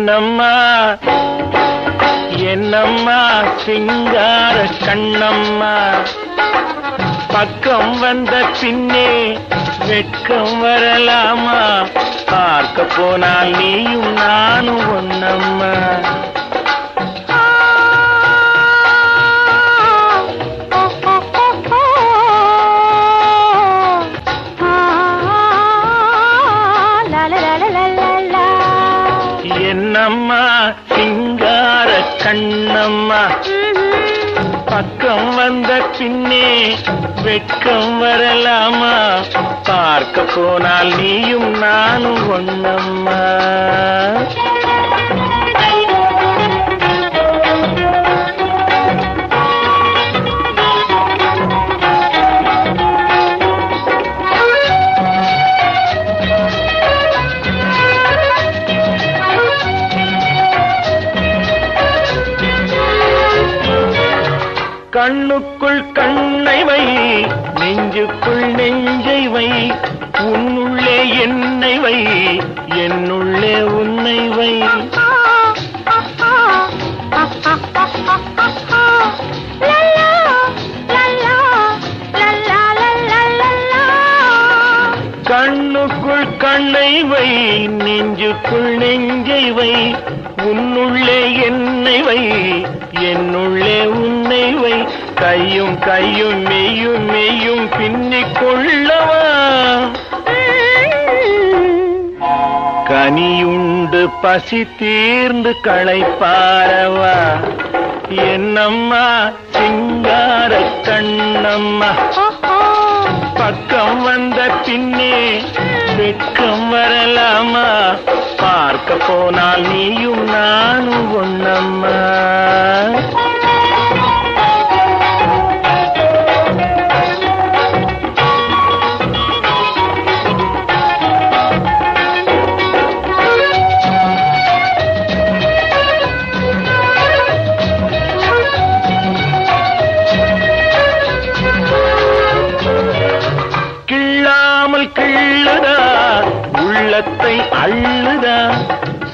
என்னம்மா என்னம்மா சிங்கார கண்ணம்மா, பக்கம் வந்த பின்னே வெட்கம் வரலாமா? பார்க்க போனால் நீயும் நானும் ஒன்னம்மா. என்னம்மா சிங்கார கண்ணம்மா, பக்கம் வந்த பின்னே வெட்கம் வரலாமா? பார்க்க போனால் நீயும் நானும் ஒன்னம்மா. கண்ணுக்குள் கண்ணை வை, நெஞ்சுக்குள் நெஞ்சை வை, உன்னுள்ளே என்னை வை, என்னுள்ளே உன்னை வை. கண்ணுக்குள் கண்ணை வை, நெஞ்சுக்குள் நெஞ்சை வை, உன்னுள்ளே என்னை வை, என்னுள்ளே உன்னை வை. கையும் கையும் மெய்யும் மெய்யும் பின்னிக் கொள்ளவா? கனியுண்டு பசி தீர்ந்து களைப்பாரவா? என்னம்மா சிங்கார கண்ணம்மா, பக்கம் வந்த பின்னே வெட்கம் வரலாமா? பார்க்க போனால் நீயும் நானும் ஒன்னம்மா. கிள்ளுதா உள்ளத்தை அள்ளுதா,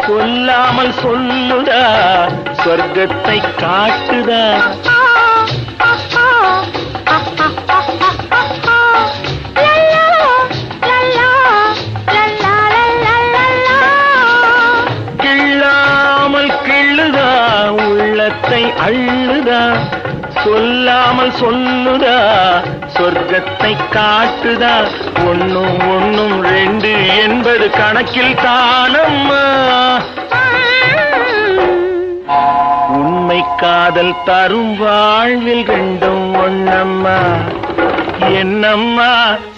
சொல்லாமல் சொல்லுதா சொர்க்கத்தை காட்டுதா? கிள்ளாமல் கிள்ளுதா உள்ளத்தை அள்ளுதா, சொல்லாமல் சொல்லுதா சொர்க்கத்தை காட்டுதா? ஒன்னும் ஒன்னும் ரெண்டு என்பது கணக்கில் தானம்மா. உண்மை காதல் தரும் வாழ்வில் ரெண்டும் ஒன்னம்மா. என்னம்மா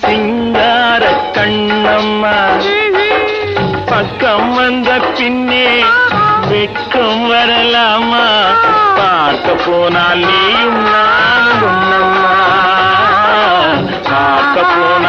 சிங்கார கண்ணம்மா, பக்கம் வந்த பின்னே வெட்கம் வரலாமா? பார்க்க போனால் நீயும் நானும் ஒன்னம்மா. பார்க்க போனால்